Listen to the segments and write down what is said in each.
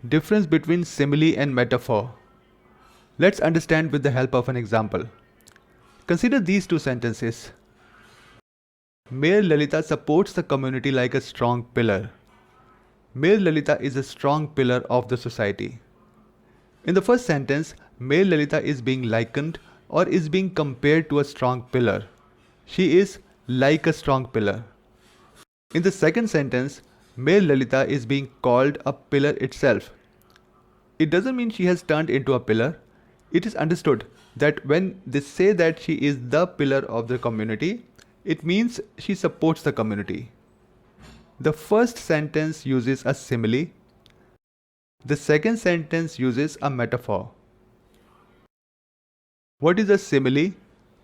Difference between simile and metaphor. Let's understand with the help of an example. Consider these two sentences. Mayor Lalita supports the community like a strong pillar. Mayor Lalita is a strong pillar of the society. In the first sentence, Mayor Lalita is being likened or is being compared to a strong pillar. She is like a strong pillar. In the second sentence, Mayor Lalita is being called a pillar itself. It doesn't mean she has turned into a pillar. It is understood that when they say that she is the pillar of the community, it means she supports the community. The first sentence uses a simile. The second sentence uses a metaphor. What is a simile?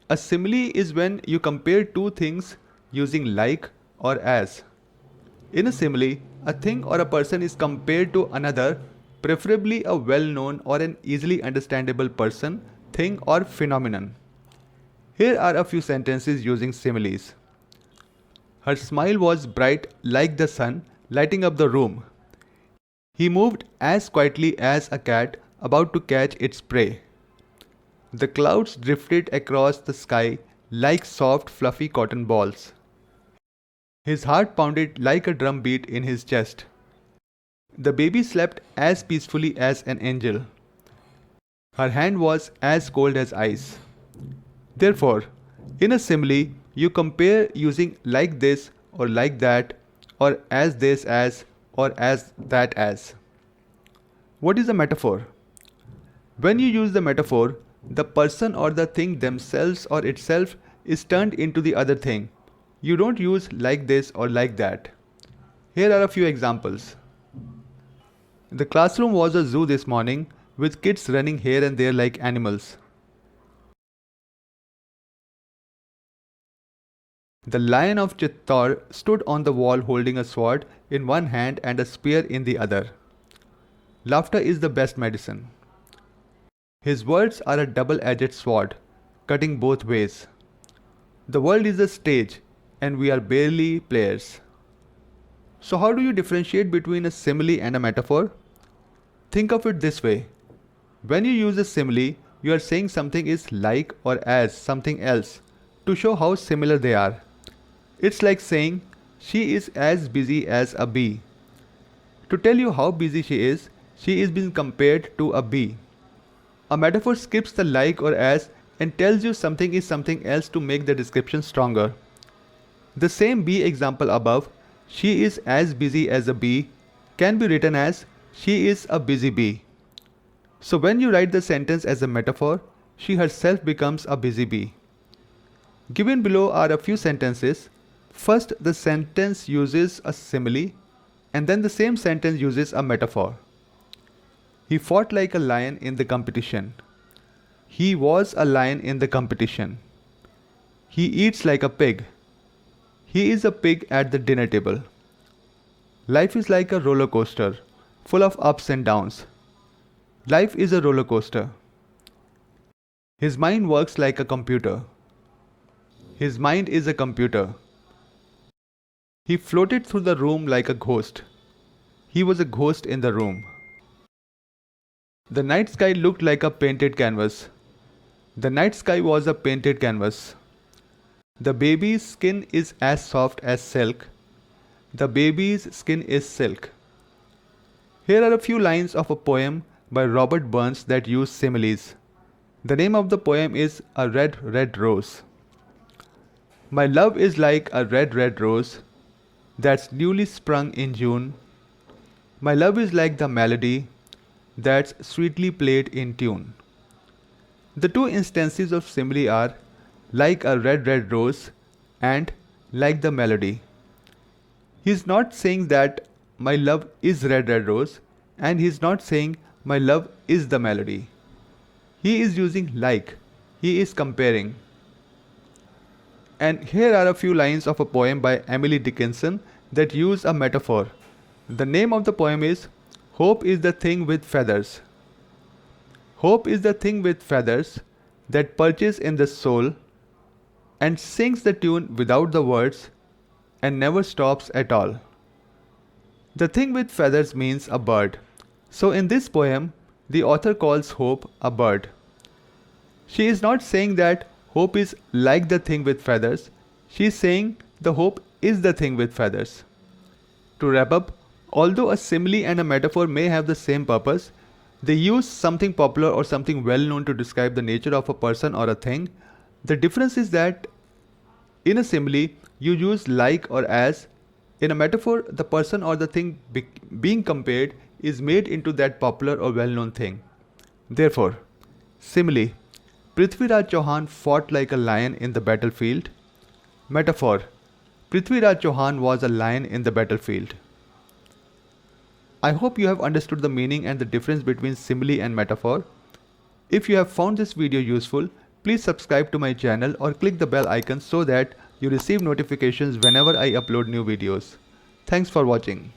A simile is when you compare two things using like or as. In a simile, a thing or a person is compared to another, preferably a well-known or an easily understandable person, thing or phenomenon. Here are a few sentences using similes. Her smile was bright like the sun, lighting up the room. He moved as quietly as a cat about to catch its prey. The clouds drifted across the sky like soft, fluffy cotton balls. His heart pounded like a drum beat in his chest. The baby slept as peacefully as an angel. Her hand was as cold as ice. Therefore, in a simile, you compare using like this or like that or as this as or as that as. What is a metaphor? When you use the metaphor, the person or the thing themselves or itself is turned into the other thing. You don't use like this or like that. Here are a few examples. The classroom was a zoo this morning with kids running here and there like animals. The lion of Chittor stood on the wall holding a sword in one hand and a spear in the other. Laughter is the best medicine. His words are a double-edged sword, cutting both ways. The world is a stage, and we are barely players. So how do you differentiate between a simile and a metaphor? Think of it this way. When you use a simile, you are saying something is like or as something else to show how similar they are. It's like saying, she is as busy as a bee. To tell you how busy she is being compared to a bee. A metaphor skips the like or as and tells you something is something else to make the description stronger. The same bee example above, she is as busy as a bee, can be written as she is a busy bee. So when you write the sentence as a metaphor, she herself becomes a busy bee. Given below are a few sentences. First, the sentence uses a simile, and then the same sentence uses a metaphor. He fought like a lion in the competition. He was a lion in the competition. He eats like a pig. He is a pig at the dinner table. Life is like a roller coaster, full of ups and downs. Life is a roller coaster. His mind works like a computer. His mind is a computer. He floated through the room like a ghost. He was a ghost in the room. The night sky looked like a painted canvas. The night sky was a painted canvas. The baby's skin is as soft as silk. The baby's skin is silk. Here are a few lines of a poem by Robert Burns that use similes. The name of the poem is A Red, Red Rose. My love is like a red, red rose that's newly sprung in June. My love is like the melody that's sweetly played in tune. The two instances of simile are like a red, red rose and like the melody. He is not saying that my love is red, red rose, and he is not saying my love is the melody. He is using like. He is comparing. And here are a few lines of a poem by Emily Dickinson that use a metaphor. The name of the poem is Hope is the Thing with Feathers. Hope is the thing with feathers that perches in the soul and sings the tune without the words and never stops at all. The thing with feathers means a bird, So in this poem, the author calls hope a bird. She is not saying that hope is like the thing with feathers. She is saying the hope is the thing with feathers. To wrap up, although a simile and a metaphor may have the same purpose, they use something popular or something well known to describe the nature of a person or a thing. The difference is that in a simile, you use like or as. In a metaphor, the person or the thing being compared is made into that popular or well known thing. Therefore, simile: Prithviraj Chauhan fought like a lion in the battlefield. Metaphor: Prithviraj Chauhan was a lion in the battlefield. I hope you have understood the meaning and the difference between simile and metaphor. If you have found this video useful, please subscribe to my channel or click the bell icon so that you receive notifications whenever I upload new videos. Thanks for watching.